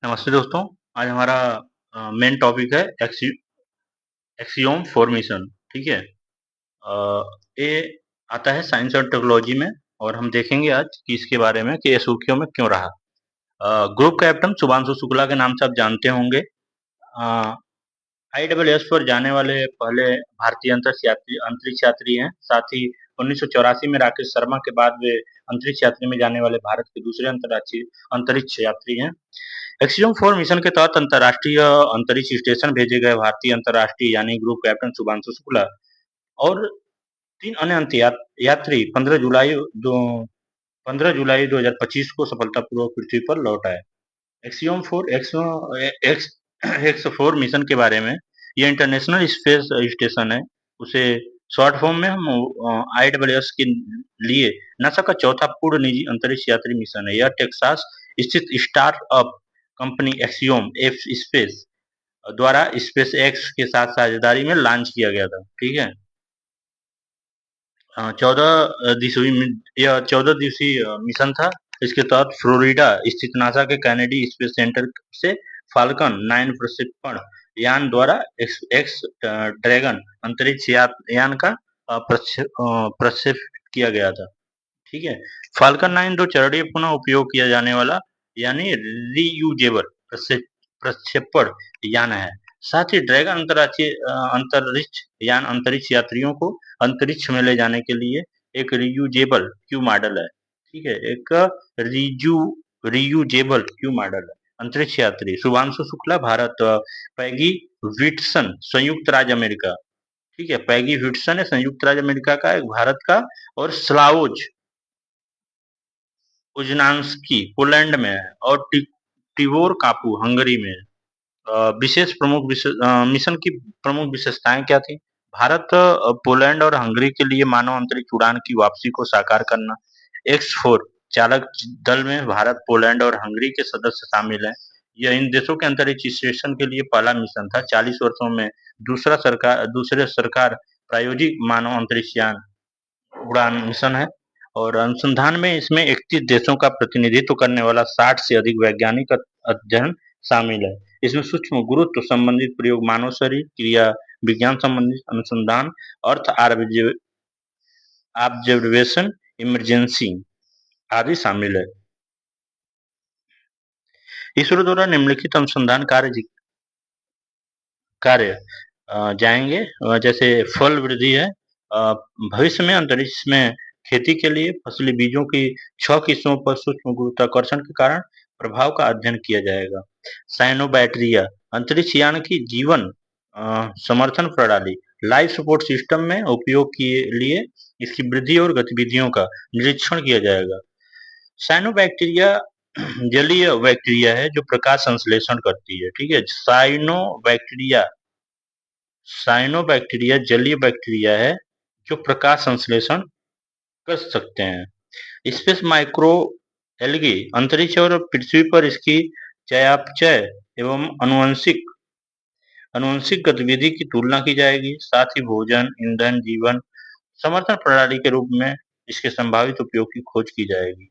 नमस्ते दोस्तों। आज हमारा मेन टॉपिक है एक्सियोम फॉर्मेशन। ठीक है। ये आता है साइंस और टेक्नोलॉजी में, और हम देखेंगे आज कि इसके बारे में कि ये सुर्खियों में क्यों रहा। ग्रुप कैप्टन शुभांशु शुक्ला के नाम से आप जानते होंगे। आईडब्ल्यूएस पर जाने वाले पहले भारतीय अंतरिक्ष यात्री हैं। साथ ही 1984 में राकेश शर्मा के बाद वे अंतरिक्ष यात्री में जाने वाले भारत के दूसरे अंतर्राष्ट्रीय अंतरिक्ष यात्री हैं। एक्सियोम 4 मिशन के तहत अंतर्राष्ट्रीय अंतरिक्ष स्टेशन भेजे गए भारतीय अंतर्राष्ट्रीय यानी ग्रुप कैप्टन शुभांशु शुक्ला और 3 अन्य यात्री 15 जुलाई 2025 को सफलतापूर्वक पृथ्वी पर लौट आए। एक्सियोम 4 एक्स 4 मिशन के बारे में, ये इंटरनेशनल स्पेस स्टेशन है। उसे शॉर्ट फॉर्म में हम आईडब्ल्यूएस के लिए नासा का चौथा पूर्ण निजी अंतरिक्ष यात्री मिशन है। यह टेक्सास स्थित startup company axiom F space द्वारा स्पेस एक्स के साथ साझेदारी में लॉन्च किया गया था। ठीक है। 14 दिवसीय मिशन था। इसके तहत फ्लोरिडा स्थित नासा के कैनेडी स्पेस सेंटर से फाल्कन 9 प्रक्षेपण यान द्वारा एक्स ड्रैगन अंतरिक्ष यान का प्रक्षेपित किया गया था। ठीक है। फाल्कन 9 दो चरणीय पुनः उपयोग किया जाने वाला यानी रीयूजेबल प्रक्षेपण यान है। साथ ही ड्रैगन अंतरिक्ष यान अंतरिक्ष यात्रियों को अंतरिक्ष में ले जाने के लिए एक रीयूजेबल क्यू मॉडल है। ठीक है। एक रीयूजेबल क्यू मॉडल है। अंतरिक्ष यात्री शुभांशु शुक्ला भारत, पैगी विटसन संयुक्त राज्य अमेरिका। ठीक है। पैगी विटसन है संयुक्त राज्य अमेरिका का, एक भारत का, और स्लावोज उजनान्स्की पोलैंड में है, और टिबोर कापू हंगरी में। मिशन की प्रमुख विशेषताएं क्या थी? भारत, पोलैंड और हंगरी के लिए मानव अंतरिक्ष उड़ान की वापसी को साकार करना। X4 चालक दल में भारत, पोलैंड और हंगरी के सदस्य शामिल हैं। यह इन देशों के अंतरिक्ष स्टेशन के लिए पहला मिशन था। 40 वर्षों में दूसरे सरकार प्रायोजित मानव अंतरिक्ष यान उड़ान मिशन है। और अनुसंधान में इसमें 31 देशों का प्रतिनिधित्व करने वाला 60 से अधिक वैज्ञानिक अध्ययन शामिल है। इसमें सूक्ष्म गुरुत्व संबंधित प्रयोग, मानव शरीर क्रिया विज्ञान संबंधित अनुसंधान, अर्थ ऑब्जर्वेशन, इमरजेंसी आदि शामिल है। इसरो द्वारा निम्नलिखित अनुसंधान कार्य जाएंगे, जैसे फल वृद्धि है। भविष्य में अंतरिक्ष में खेती के लिए फसली बीजों की 6 किस्मों पर सूक्ष्म गुरुत्वाकर्षण के कारण प्रभाव का अध्ययन किया जाएगा। साइनोबैक्टीरिया अंतरिक्ष यान की जीवन समर्थन प्रणाली लाइफ सपोर्ट सिस्टम में उपयोग के लिए इसकी वृद्धि और गतिविधियों का निरीक्षण किया जाएगा। साइनोबैक्टीरिया जलीय बैक्टीरिया है जो प्रकाश संश्लेषण करती है। ठीक है। साइनोबैक्टीरिया जलीय बैक्टीरिया है जो प्रकाश संश्लेषण कर सकते हैं। स्पेस माइक्रो एल्गी अंतरिक्ष और पृथ्वी पर इसकी चयापचय एवं अनुवंशिक गतिविधि की तुलना की जाएगी। साथ ही भोजन, ईंधन, जीवन समर्थन प्रणाली के रूप में इसके संभावित उपयोग की खोज की जाएगी।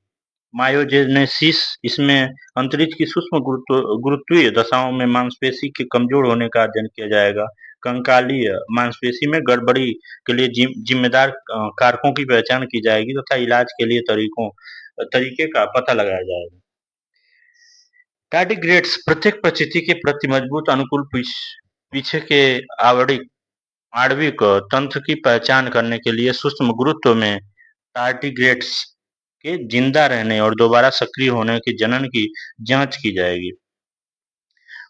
मायोजेनेसिस इसमें अंतरिक्ष की सूक्ष्म गुरुत्वीय दशाओं में मांसपेशी के कमजोर होने का अध्ययन किया जाएगा। कंकालीय मांसपेशी में गड़बड़ी के लिए जिम्मेदार कारकों की पहचान की जाएगी तथा इलाज के लिए तरीके का पता लगाया जाएगा। टार्डिग्रेड्स प्रत्येक परिस्थिति के प्रति मजबूत अनुकूल पीछे के आणविक तंत्र की पहचान करने के लिए सूक्ष्म गुरुत्व में टार्डिग्रेड्स के जिंदा रहने और दोबारा सक्रिय होने के जनन की जांच की जाएगी।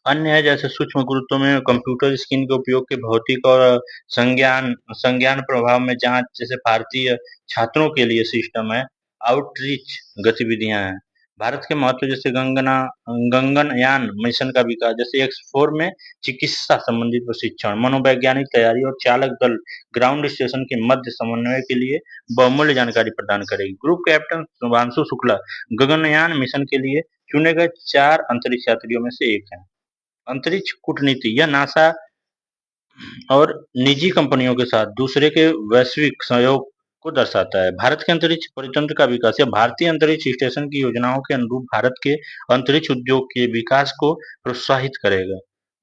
अन्य है जैसे सूक्ष्म गुरुत्व में कंप्यूटर स्क्रीन के उपयोग के भौतिक और संज्ञान प्रभाव में जांच, जैसे भारतीय छात्रों के लिए सिस्टम है। आउटरीच गतिविधियां हैं। भारत के महत्व जैसे गगनयान मिशन का विकास, जैसे X4 में चिकित्सा संबंधित प्रशिक्षण, मनोवैज्ञानिक तैयारी और चालक दल ग्राउंड स्टेशन के मध्य समन्वय के लिए बहुमूल्य जानकारी प्रदान करेगी। Group captain Shubhanshu Shukla Gaganyaan mission के लिए चुने गए 4 अंतरिक्ष यात्रियों में से एक हैं। अंतरिक्ष कूटनीति यह नासा और निजी कंपनियों के साथ दूसरे के वैश्विक सहयोग को दर्शाता है। भारत के अंतरिक्ष परितंत्र का विकास या भारतीय अंतरिक्ष स्टेशन की योजनाओं के अनुरूप भारत के अंतरिक्ष उद्योग के विकास को प्रोत्साहित करेगा।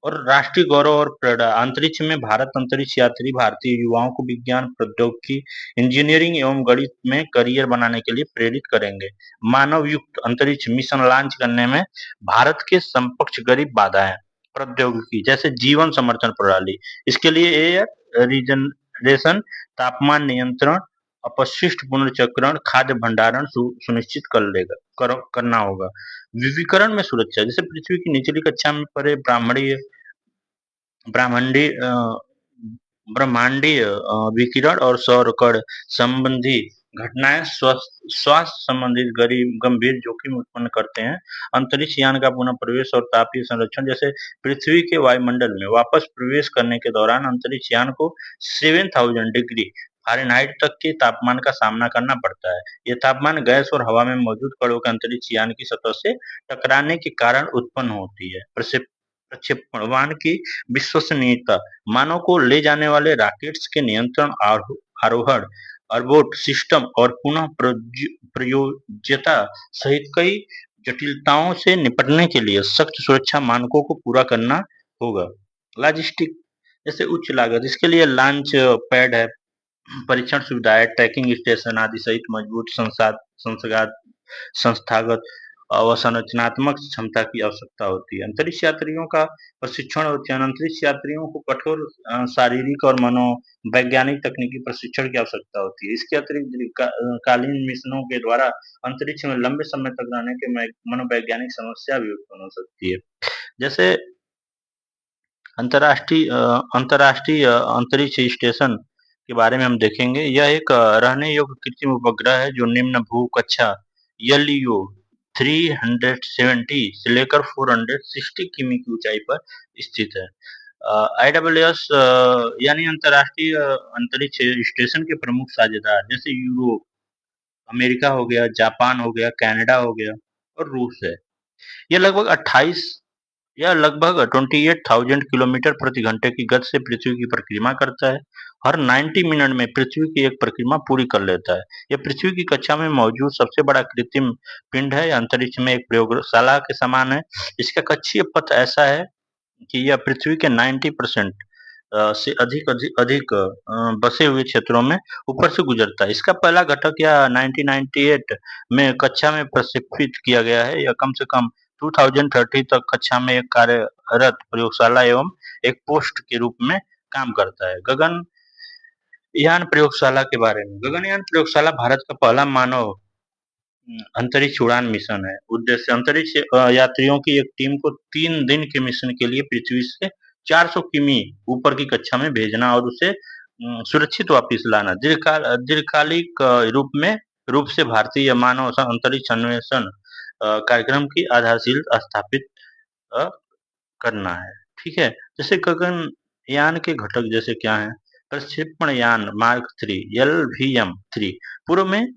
और राष्ट्रीय गौरव और प्रेरणा, अंतरिक्ष में भारत अंतरिक्ष यात्री भारतीय युवाओं को विज्ञान, प्रौद्योगिकी, इंजीनियरिंग एवं गणित में करियर बनाने के लिए प्रेरित करेंगे। मानव युक्त अंतरिक्ष मिशन लॉन्च करने में भारत के समकक्ष गरीब बाधाएं, प्रौद्योगिकी जैसे जीवन समर्थन प्रणाली, इसके लिए एयर रीजनरेशन, तापमान नियंत्रण, अपशिष्ट पुनर्चक्रण, खाद्य भंडारण सुनिश्चित करना होगा। विविकरण में सुरक्षा, जैसे पृथ्वी की निचली कक्षा में पड़े ब्रह्मांडीय ब्रह्मांडीय विकिरण और सौर कण संबंधी घटनाएं स्वास्थ्य संबंधित गंभीर जोखिम उत्पन्न करते हैं। अंतरिक्ष यान का पुनः प्रवेश और तापीय संरक्षण, जैसे पृथ्वी के वायुमंडल में वापस प्रवेश करने के दौरान अंतरिक्ष यान को 7000 डिग्री फ़ारेनहाइट तक के तापमान का सामना करना पड़ता है। ये तापमान गैस और हवा में मौजूद कणों के अंतरिक्ष यान की सतह से टकराने के कारण उत्पन्न होती है। प्रक्षेपण वाहन की विश्वसनीयता, मानव को ले जाने वाले रॉकेट्स के नियंत्रण, आरोहण, ऑर्बिट सिस्टम और पुनः प्रयोज्यता सहित कई जटिलताओं से निपटने के लिए सख्त सुरक्षा मानकों को पूरा करना होगा। लॉजिस्टिक, जैसे उच्च लागत, इसके लिए लॉन्च पैड है, परीक्षण सुविधाएं, ट्रैकिंग स्टेशन आदि सहित मजबूत संस्थागत अवसंरचनात्मक क्षमता की आवश्यकता होती है। अंतरिक्ष यात्रियों का प्रशिक्षण और चयन, अंतरिक्ष यात्रियों को कठोर शारीरिक और मनोवैज्ञानिक तकनीकी प्रशिक्षण की आवश्यकता होती है। इसके अतिरिक्त दीर्घकालीन मिशनों के द्वारा अंतरिक्ष में लंबे समय तक रहने के मनोवैज्ञानिक समस्या भी उत्पन्न हो सकती है। जैसे अंतर्राष्ट्रीय अंतरिक्ष स्टेशन के बारे में हम देखेंगे। यह एक रहने योग्य कृत्रिम उपग्रह है जो निम्न भू कक्षा LEO 370 से लेकर 460 किमी की ऊंचाई पर स्थित है। ISS यानी अंतर्राष्ट्रीय अंतरिक्ष स्टेशन के प्रमुख साझेदार जैसे यूरोप, अमेरिका हो गया, जापान हो गया, कनाडा हो गया और रूस है। यह लगभग 28,000 किलोमीटर प्रति घंटे की गति से पृथ्वी की परिक्रमा करता है। हर 90 मिनट में पृथ्वी की एक परिक्रमा पूरी कर लेता है। यह पृथ्वी की कक्षा में मौजूद सबसे बड़ा कृत्रिम पिंड है। अंतरिक्ष में एक प्रयोगशाला के समान है। इसका कक्षीय पथ ऐसा है कि यह पृथ्वी के 90% से अधिक बसे हुए क्षेत्रों में ऊपर से गुजरता है। इसका पहला घटक या 1998 में कक्षा में प्रक्षेपित किया गया है। यह कम से कम 2030 तक कक्षा में एक कार्यरत प्रयोगशाला एवं एक पोस्ट के रूप में काम करता है। गगनयान प्रयोगशाला के बारे में, गगनयान प्रयोगशाला भारत का पहला मानव अंतरिक्ष उड़ान मिशन है। उद्देश्य अंतरिक्ष यात्रियों की एक टीम को 3 दिन के मिशन के लिए पृथ्वी से 400 किमी ऊपर की कक्षा में भेजना और उसे सुरक्षित वापस लाना। दीर्घकालिक रूप से भारतीय मानव अंतरिक्ष अन्वेषण कार्यक्रम की आधारशिला स्थापित करना है। ठीक है, जैसे गगनयान के घटक जैसे क्या है? प्रक्षेपण यान मार्क 3 LVM-3 पूर्व में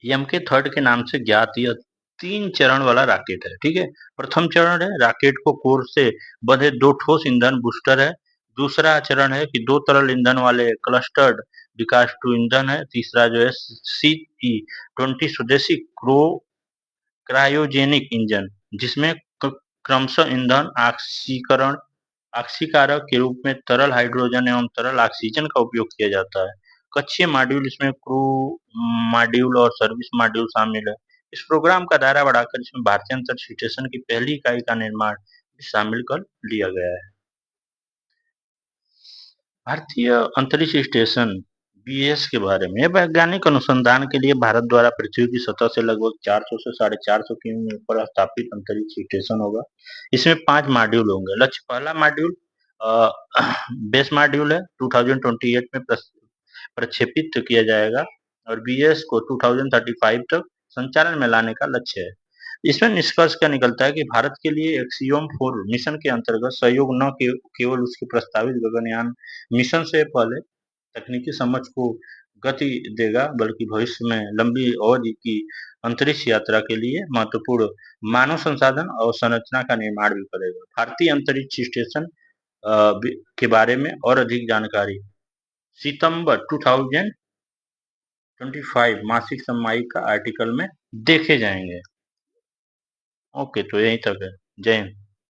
MK थर्ड के नाम से ज्ञात यह 3 चरण वाला रॉकेट है। ठीक है, प्रथम चरण है रॉकेट को कोर से बंधे 2 ठोस ईंधन बूस्टर है। दूसरा चरण है कि 2 तरल ईंधन वाले क्लस्टर्ड विकास 2 ईंधन है। तीसरा जो है CE-20 स्वदेशी क्रायोजेनिक इंजन, जिसमें क्रमशः ईंधन ऑक्सीकारक के रूप में तरल हाइड्रोजन एवं तरल ऑक्सीजन का उपयोग किया जाता है। कक्षीय मॉड्यूल, इसमें क्रू मॉड्यूल और सर्विस मॉड्यूल शामिल है। इस प्रोग्राम का दायरा बढ़ाकर इसमें भारतीय अंतरिक्ष स्टेशन की पहली इकाई का निर्माण शामिल कर लिया गया है। भारतीय अंतरिक्ष स्टेशन BAS के बारे में, वैज्ञानिक अनुसंधान के लिए भारत द्वारा पृथ्वी की सतह से लगभग 400 से 450 किमी ऊपर स्थापित अंतरिक्ष स्टेशन होगा। इसमें 5 मॉड्यूल होंगे। लक्ष्य, पहला मॉड्यूल बेस मॉड्यूल है, 2028 में प्रक्षेपित किया जाएगा और BAS को 2035 तक संचालन में लाने का लक्ष्य है। इसमें निष्कर्ष क्या निकलता है कि भारत के लिए एक्सियोम 4 मिशन के अंतर्गत सहयोग न केवल उसके प्रस्तावित गगनयान मिशन से पहले तकनीकी समझ को गति देगा, बल्कि भविष्य में लंबी अवधि की अंतरिक्ष यात्रा के लिए महत्वपूर्ण मानव संसाधन और संरचना का निर्माण भी करेगा। भारतीय अंतरिक्ष स्टेशन के बारे में और अधिक जानकारी सितंबर 25 मासिक सामयिक का आर्टिकल में देखे जाएंगे। ओके, तो यहीं तक है। जय हिंद।